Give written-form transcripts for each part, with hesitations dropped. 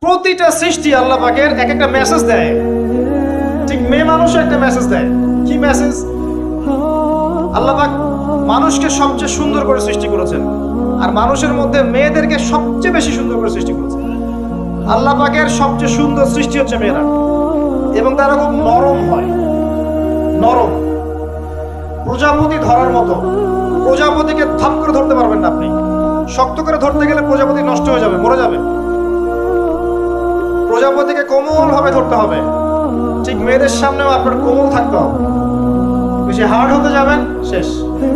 প্রতিটা সৃষ্টি আল্লাহ পাকের এক একটা মেসেজ দেয়। ঠিক মেয়ে মানুষও একটা মেসেজ দেয়। কি মেসেজ? আল্লাহ পাক মানুষকে সবচেয়ে সুন্দর করে সৃষ্টি করেছেন, আর মানুষের মধ্যে মেয়েদেরকে সবচেয়ে বেশি সুন্দর করে সৃষ্টি করেছেন। আল্লাহ পাকের সবচেয়ে সুন্দর সৃষ্টি হচ্ছে মেয়েরা, এবং তারা খুব নরম হয়, নরম, প্রজাপতি ধরার মতো। প্রজাপতিকে থাপ করে ধরতে পারবেন না আপনি, শক্ত করে ধরতে গেলে প্রজাপতি নষ্ট হয়ে যাবে, মরে যাবে। প্রজাপতিকে কোমল ভাবে ধরতে হবে। ঠিক মেয়েদের সামনেও আপনার কোমল থাকতে হবে। বেশি হার্ড হতে যাবেন, শেষ।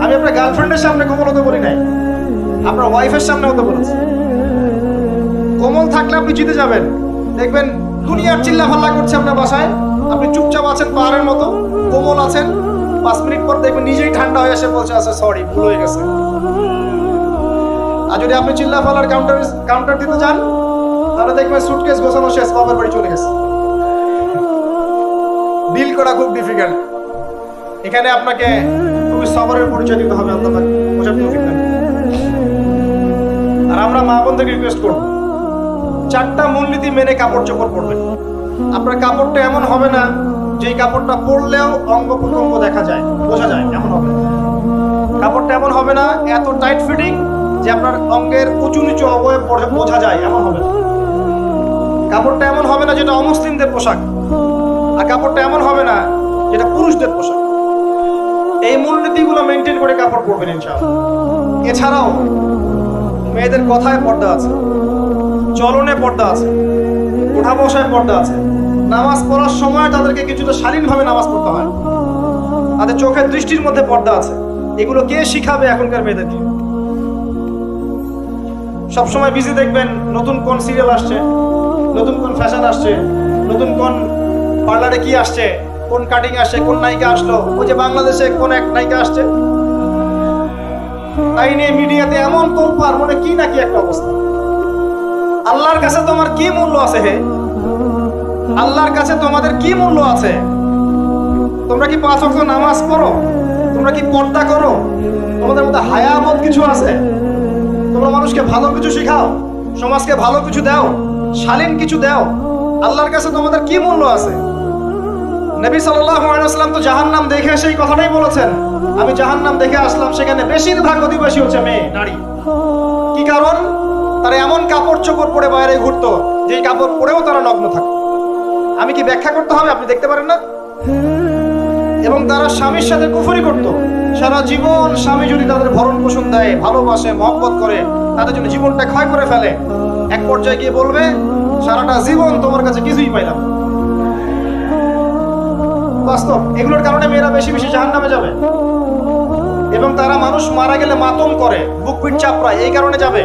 আমি আপনার গার্লফ্রেন্ডের সামনে কোমল হতে বলি নাই, আপনার ওয়াইফের সামনে হতে বলেছি। কোমল থাকলে আপনি জিতে যাবেন। দেখবেন দুনিয়ার চিল্লা ফাল্লা করছে আপনার বাসায়, আপনি চুপচাপ আছেন পাহাড়ের মতো, কোমল আছেন। 5 মিনিট পর দেখবেন নিজেই ঠান্ডা হয়ে এসে বলছে আচ্ছা সরি, ভুল হয়ে গেছে। আর যদি আপনি চিল্লা ফাল্লার কাউন্টার দিতে যান, তাহলে দেখবেন সুটকেস গোছানো শেষ, বাবার বাড়ি চলে গেছে। ডিল করা খুব ডিফিকাল্ট। এখানে আপনাকে খুবই সবরের পরিচয় দিতে হবে। আল্লাহ পাক বোঝার তৌফিক দেন। আর আমরা মা বোনদেরকে রিকোয়েস্ট করব, 4টা মূলনীতি মেনে কাপড় চোপড় পরবেন। আপনার কাপড়টা এমন হবে না যেই কাপড়টা পরলেও অঙ্গ প্রত্যঙ্গ দেখা যায়, বোঝা যায়, এমন হবে না। কাপড়টা এমন হবে না এত টাইট ফিটিং যে আপনার অঙ্গের উঁচু নিচু অবয়ব বোঝা যায়, এমন হবে না। কাপড়টা এমন হবে না যেটা অমুসলিমদের পোশাক, আর কাপড়টা এমন হবে না যেটা পুরুষদের পোশাক। এই মূলনীতিগুলো মেনটেন করে কাপড় পরবেন ইনশাআল্লাহ। এছাড়াও মেয়েদের কথায় পর্দা আছে, চলনে পর্দা আছে, উঠা বসায় পর্দা আছে। নামাজ পড়ার সময় তাদেরকে কিছুটা শালীনভাবে নামাজ পড়তে হয়। তাদের চোখের দৃষ্টির মধ্যে পর্দা আছে। এগুলো কে শিখাবে এখনকার মেয়েদেরকে? সবসময় বিজি দেখবেন নতুন কোন সিরিয়াল আসছে, নতুন কোন ফ্যাশন আসছে, নতুন কোন পার্লারে কি আসছে, কোন কাটিং আসছে, কোন নায়িকা আসলো, ওই যে বাংলাদেশে কোন এক নায়িকা আসছে, তাই নিয়ে মিডিয়াতে এমন তোলপাড়, মনে কি নাকি একটা অবস্থা। আল্লাহর কাছে তোমার কি মূল্য আছে হে? আল্লাহর কাছে তোমাদের কি মূল্য আছে? তোমরা কি 5 ওয়াক্ত নামাজ পড়ো? তোমরা কি পর্দা করো? তোমাদের মধ্যে হায়াবোধ কিছু আছে? তোমরা মানুষকে ভালো কিছু শেখাও, সমাজকে ভালো কিছু দাও, শালীন কিছু দাও। আল্লাহর কাছে তোমাদের কি মূল্য আছে? নবী সাল্লাল্লাহু আলাইহি ওয়াসাল্লাম তো জাহান্নাম দেখে সেই কথাটাই বলেছেন, আমি জাহান্নাম দেখে আসলাম, সেখানে বেশিরভাগ অধিবাসী হচ্ছে মেয়ে, নারী। কি কারণ? তারা এমন কাপড় চোপড় পরে বাইরে ঘুরতো যে কাপড় পরেও তারা নগ্ন থাকতো। আমি কি ব্যাখ্যা করতে হবে? আপনি দেখতে পারেন না? এবং তারা স্বামীর সাথে কুফরি করত। সারা জীবন স্বামী যদি তাদের ভরণ পোষণ দেয়, ভালোবাসে, মহব্বত করে, তাদের জন্য জীবনটা ক্ষয় করে ফেলে, এক পর্যায়ে গিয়ে বলবে সারাটা জীবন তোমার কাছে কিছুই পাইলাম। বাস্তব। এগুলোর কারণে মেয়েরা বেশি বেশি জাহান্নামে যাবে, এবং তারা মানুষ মারা গেলে মাতম করে, বুক পিঠ চাপড়ায়, এই কারণে যাবে,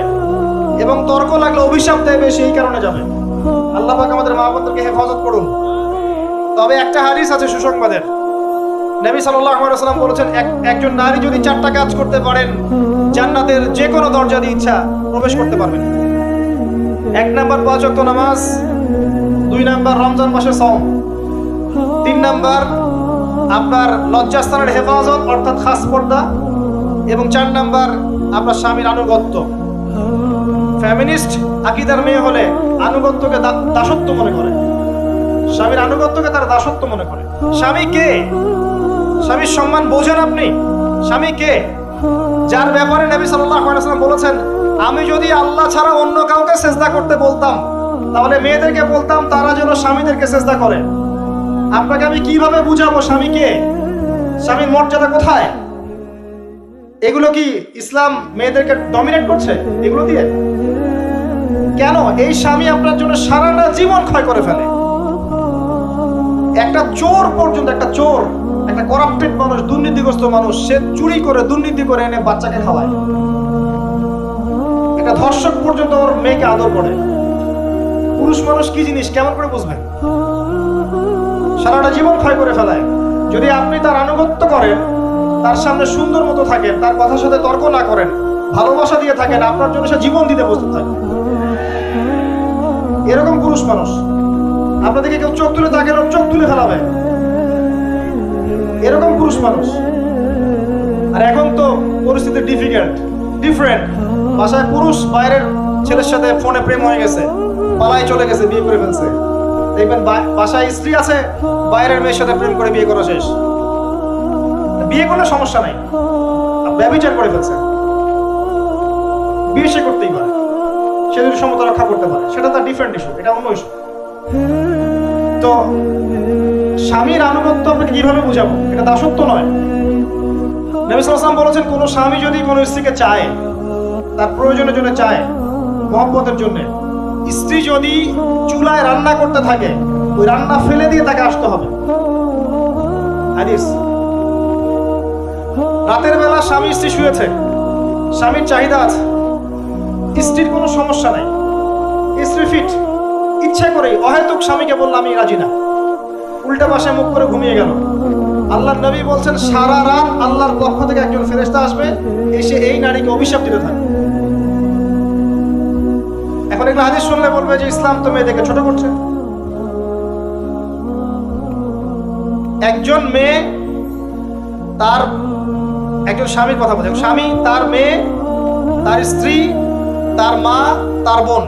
এবং তর্ক লাগলে অভিশাপ দেয় বেশি, এই কারণে যাবে। আল্লাহ পাক আমাদের মা বোনদেরকে হেফাজত করুন। তবে একটা হাদিস আছে সুসংবাদের। নবী সাল্লাল্লাহু আলাইহি ওয়াসাল্লাম বলেছেন, একজন নারী যদি 4টা কাজ করতে পারেন, জান্নাতের যে কোনো দরজা দিয়ে ইচ্ছা প্রবেশ করতে পারবেন। 1 নাম্বার 5 ওয়াক্ত নামাজ, 2 নাম্বার রমজান মাসে সওম, 3 নাম্বার আপনার লজ্জাস্থানের হেফাজত অর্থাৎ খাস পর্দা, এবং 4 নাম্বার আপনার স্বামীর আনুগত্য। ফেমিনিস্ট আকীদার মেয়ে হলে আনুগত্যকে দাসত্ব মনে করে, স্বামীর আনুগত্যকে তারা দাসত্ব মনে করে। স্বামী কে? স্বামীর সম্মান বোঝেন আপনি? স্বামী কে? যার ব্যাপারে নবী সাল্লাল্লাহু আলাইহি ওয়াসাল্লাম বলেছেন, আমি যদি আল্লাহ ছাড়া অন্য কাউকে সিজদা করতে বলতাম, তাহলে মেয়েদেরকে বলতাম তারা যেন স্বামীদেরকে সিজদা করে। আপনাকে আমি কিভাবে বুঝাবো স্বামী কে? স্বামীর মর্যাদা কোথায়? এগুলো কি ইসলাম মেয়েদেরকে ডমিনেট করছে এগুলো দিয়ে? কেন? এই স্বামী আপনার জন্য সারাটা জীবন ক্ষয় করে ফেলে। একটা চোর পর্যন্ত, একটা চোর, একটা করাপ্টেড মানুষ, দুর্নীতিগ্রস্ত মানুষ, সে চুরি করে, দুর্নীতি করে এনে বাচ্চাকে খাওয়ায়। একটা ধর্ষক পর্যন্ত ওর মেয়েকে আদর করে। পুরুষ মানুষ কি জিনিস কেমন করে বুঝবেন? সারাটা জীবন ক্ষয় করে ফেলায়। যদি আপনি তার আনুগত্য করেন, তার সামনে সুন্দর মতো থাকেন, তার কথার সাথে তর্ক না করেন, ভালোবাসা দিয়ে থাকেন, আপনার জন্য সে জীবন দিতে প্রস্তুত থাকে। এরকম পুরুষ মানুষ। আপনাদেরকে কেউ চোখ তুলে তাকে চোখ তুলে ফেলাবে, এরকম পুরুষ মানুষ। আর এখন তো পরিস্থিতি ডিফারেন্ট। বাসায় পুরুষ বাইরের ছেলের সাথে ফোনে প্রেম হয়ে গেছে, পালাই চলে গেছে, বিয়ে করে ফেলছে। দেখবেন বাসায় স্ত্রী আছে, বাইরের মেয়ের সাথে প্রেম করে বিয়ে করা শেষ। বিয়ে করলে সমস্যা নাই, ব্যভিচার করে ফেলছে, বিয়ে সে করতেই পারে, সে যদি সমতা রক্ষা করতে পারে, সেটা তার ডিফারেন্ট ইস্যু, এটা অন্য ইস্যু। তো স্বামীর আনুগত্য আপনাকে কিভাবে বুঝাবো? এটা দাসত্ব নয়। নবী সাল্লাল্লাহু আলাইহি ওয়াসাল্লাম বলেছেন, কোন স্বামী যদি কোন স্ত্রীকে চায়, তার প্রয়োজনের জন্য চায়, মহব্বতের জন্য, স্ত্রী যদি চুলায় রান্না করতে থাকে, ওই রান্না ফেলে দিয়ে তাকে আসতে হবে। হাদিস। রাতের বেলা স্বামী স্ত্রী শুয়েছে, স্বামীর চাহিদা আছে, স্ত্রীর কোনো সমস্যা নাই, স্ত্রী ফিট, ইচ্ছা করে অহেতুক স্বামীকে বলল আমি রাজি না, উল্টা পাশে মুখ করে ঘুমিয়ে গেল। আল্লাহর নবী বলছেন, সারা রাত আল্লাহর পক্ষ থেকে একজন ফেরেশতা আসবে, এসে এই নারীকে অভিশাপ দিতে থাকে। এখন এগুলো হাদিস শুনলে বলবে যে ইসলাম তো মেয়েদেরকে ছোট করছে। একজন মেয়ে তার, একজন স্বামীর কথা বলছে, স্বামী তার মেয়ে, তার স্ত্রী, তার মা, তার বোন,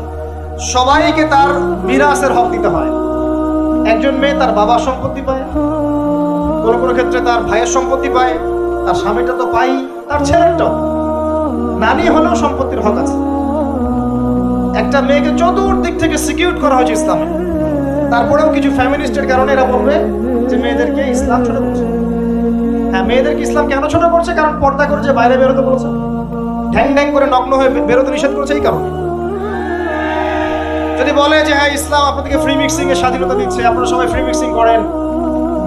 সবাইকে তার মিরাসের হক দিতে হয়। একজন মেয়ে তার বাবার সম্পত্তি পায়, কোনো কোনো ক্ষেত্রে তার ভাইয়ের সম্পত্তি পায়, তার স্বামীটা তো পাই, তার ছেলেরটাও, নানি হলেও সম্পত্তির হক আছে। একটা মেয়েকে চতুর্দিক থেকে সিকিউর করা হয়েছে ইসলামে। তারপরেও কিছু ফ্যামিলিস্টের কারণে এরা বলবে যে মেয়েদেরকে ইসলাম ছোট করছে। হ্যাঁ, মেয়েদেরকে ইসলাম কেন ছোট করছে? কারণ পর্দা করে যে বাইরে বেরোতে বলেছে, ঢ্যাং ঢ্যাং করে নগ্ন হয়ে বেরোতে নিষেধ করেছে, এই কারণে। যদি বলে যে হ্যাঁ ইসলাম আপনাদেরকে ফ্রি মিক্সিং এর স্বাধীনতা দিচ্ছে, আপনারা সবাই ফ্রি মিক্সিং করেন,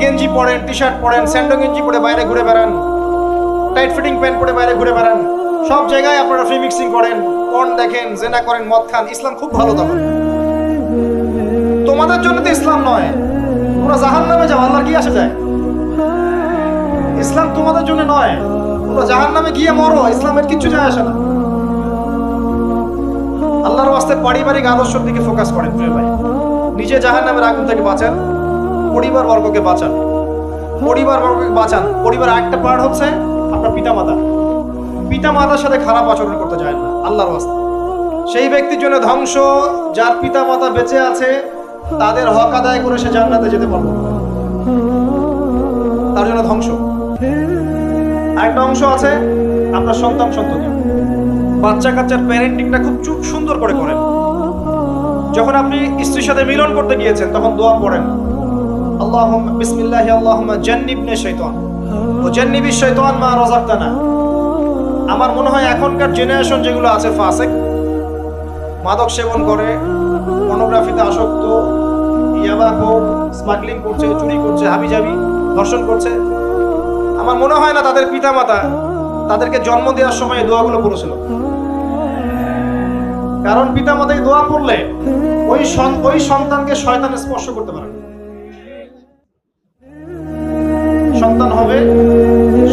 গেঞ্জি পরেন, টি শার্ট পরেন, স্যান্ডো গেঞ্জি পরে বাইরে ঘুরে বেড়ান, টাইট ফিটিং প্যান্ট পরে বাইরে ঘুরে বেড়ান, সব জায়গায় আপনারা ফ্রি মিক্সিং করেন, পর্ন দেখেন, জেনা করেন, মদ খান, ইসলাম খুব ভালো। তখন তোমাদের জন্য তো ইসলাম নয়, তোমরা জাহান্নামে যাও, আল্লাহর কি আসে যায়? ইসলাম তোমাদের জন্য নয়, তোমরা জাহান্নামে গিয়ে মরো, ইসলামের কিচ্ছু যায় আসে না। আল্লাহর ওয়াস্তে পারিবারিক আদর্শের দিকে ফোকাস করেন প্রিয় ভাই। নিজে জাহান্নামের আগুন থেকে বাঁচান, পরিবার বর্গকে বাঁচান, পরিবার বর্গকে বাঁচান। পরিবার একটা পার্ট হচ্ছে আপনার পিতামাতা। পিতামাতার সাথে খারাপ আচরণ করতে যায় না আল্লাহর ওয়াস্তে। সেই ব্যক্তির জন্য ধ্বংস, যার পিতামাতা বেঁচে আছে তাদের হক আদায় করে সে জান্নাতে যেতে পারবে, তার জন্য ধ্বংস। আরেকটা অংশ আছে আপনার সন্তান সন্ততি। বাচ্চা কাচ্চার প্যারেন্টিংটা খুব সুন্দর করে করেন। যখন আপনি স্ত্রীর সাথে মিলন করতে গিয়েছেন তখন দোয়া পড়েন, আল্লাহুম্মা বিসমিল্লাহি আল্লাহুম্মা জান্নিবনা শাইতান ওয়া জান্নিবিশ শাইতান মা রাযাকতানা। আমার মনে হয় এখনকার জেনারেশন যেগুলো আছে ফাসিক, মাদক সেবন করে, পর্নোগ্রাফিতে আসক্ত, ইয়াবা কোক, স্মাগলিং করছে, চুরি করছে, হাবিজাবি, ধর্ষণ করছে, আমার মনে হয় না তাদের পিতামাতা তাদেরকে জন্ম দেওয়ার সময় এই দোয়াগুলো পড়েছিল। কারণ পিতামাতা এই দোয়া পড়লে ওই সন্তানকে শয়তান স্পর্শ করতে পারে। সন্তান হবে,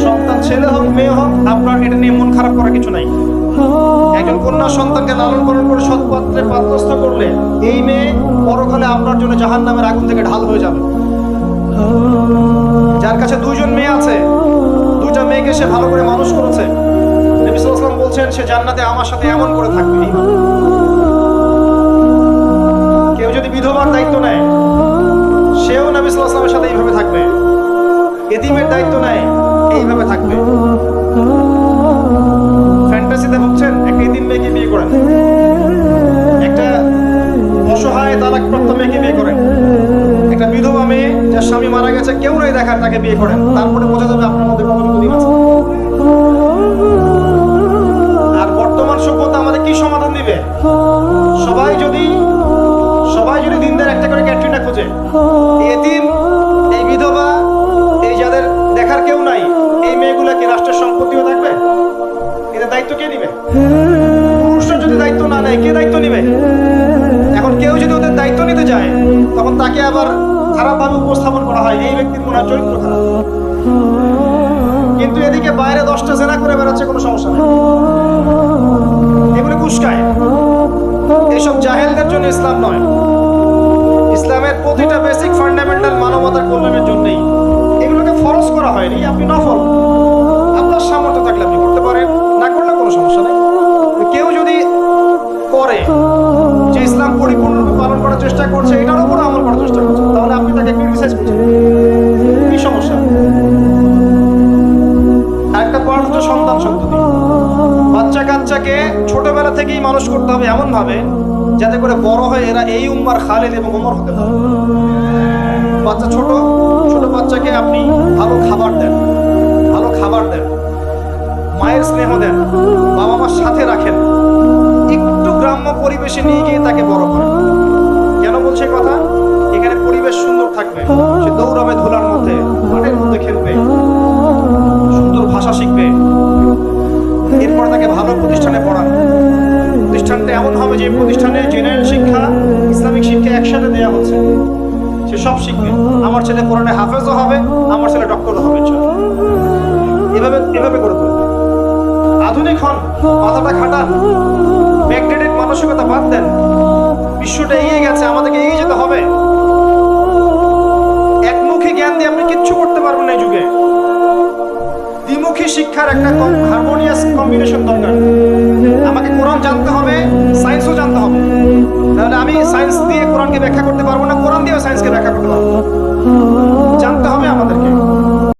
সন্তান ছেলে হোক মেয়ে হোক, আপনার এটা নিয়ে মন খারাপ করার কিছু নাই। একজন কন্যা সন্তানকে লালন পালন করে সৎ পাত্রে পাত্রস্থ করলে এই মেয়ে পরকালে আপনার জন্য জাহান্নামের আগুন থেকে ঢাল হয়ে যাবে। যার কাছে দুইজন মেয়ে আছে, দুইটা মেয়েকে সে ভালো করে মানুষ করেছে, নবী সাল্লাল্লাহু আলাইহি ওয়াসাল্লাম বলছেন সে জান্নাতে আমার সাথে এমন করে থাকবে। কেউ যদি বিধবার দায়িত্ব নেয়, সেও নবী সাল্লাল্লাহু আলাইহি ওয়াসাল্লামের সাথে এইভাবে থাকবে। এতিমের দায়িত্ব নেয়, এইভাবে থাকবে। ফ্যান্টাসিতে ভুগছেন, একটা এতিম মেয়েকে বিয়ে করেন, একটা অসহায় তালাকপ্রাপ্ত মেয়েকে বিয়ে করেন, একটা বিধবা মেয়ে যার স্বামী মারা গেছে, কেউ নাই দেখার, তাকে বিয়ে করেন, তারপরে বোঝা যাবে আপনার মধ্যে কতটুকু দিন আছে। আর বর্তমান সভ্যতা আমাদের কি সমাধান দিবে? সবাই যদি দিনদের একটা করে ক্যাটরিনা খোঁজে, এই এতিম, এই বিধবা, এই যাদের দেখার কেউ নাই, এই মেয়েগুলা কি রাষ্ট্রের সম্পত্তিও থাকবে? এদের দায়িত্ব কে নিবে? পুরুষরা যদি দায়িত্ব না নেয়, কে দায়িত্ব নিবে? এখন কেউ যদি ওদের দায়িত্ব নিতে যায়, তখন তাকে আবার খারাপভাবে উপস্থাপন করা হয়, এই ব্যক্তির মনে হয় চরিত্র খারাপ। কিন্তু এদিকে বাইরে 10টা জেনা করে বেড়াচ্ছে, কোনো সমস্যা নেই, এগুলো কুস্কায়। এইসব জাহেলদের জন্য ইসলাম নয়। ইসলামের প্রতিটা বেসিক ফান্ডামেন্টাল মানবতার কল্যাণের জন্যই এগুলোকে ফরজ করা হয়নি। আপনি নফল, আপনার সামর্থ্য থাকলে আপনি করতে পারেন, না করলে কোনো সমস্যা নেই। কেউ যদি করে যে ইসলাম পরিপূর্ণরূপে মানুষ করতে হবে এমন ভাবে যাতে করে বড় হয়ে এরা এই উম্মার খালিদ এবং ওমর হতে পারে। বাচ্চা ছোট ছোট বাচ্চাকে আপনি ভালো খাবার দেন, ভালো খাবার দেন, মায়ের স্নেহ দেন, বাবা মার সাথে রাখেন, একটু গ্রাম্য পরিবেশে নিয়ে গিয়ে তাকে বড় করেন। কেন বলছে কথা? এখানে পরিবেশ সুন্দর থাকবে, সে দৌড়াবে ধুলার মধ্যে, মাঠের মধ্যে খেলবে, সুন্দর ভাষা শিখবে। এরপর তাকে ভালো প্রতিষ্ঠানে পড়ান। প্রতিষ্ঠানটা এমন হবে যে প্রতিষ্ঠানে জেনারেল শিক্ষা, ইসলামিক শিক্ষা একসাথে দেওয়া হচ্ছে, সে সব শিখবে। আমার ছেলে কোরআনে হাফেজও হবে, আমার ছেলে ডক্টরও হবে। এভাবে এভাবে করে তুলবে। আধুনিক হন, মাথাটা খাটান, ব্যাকডেটেড মানসিকতা বাদ দেন। বিশ্বটা এগিয়ে গেছে, আমাদেরকে এগিয়ে যেতে হবে। একমুখী জ্ঞান দিয়ে আপনি কিচ্ছু করতে পারবেন না এই যুগে। দ্বিমুখী শিক্ষার একটা হারমোনিয়াস কম্বিনেশন দরকার। আমাকে কোরআন জানতে হবে, সায়েন্সও জানতে হবে। তাহলে আমি সায়েন্স দিয়ে কোরআনকে ব্যাখ্যা করতে পারবো না, কোরআন দিয়েও সায়েন্সকে ব্যাখ্যা করতে পারবো। জানতে হবে আমাদেরকে।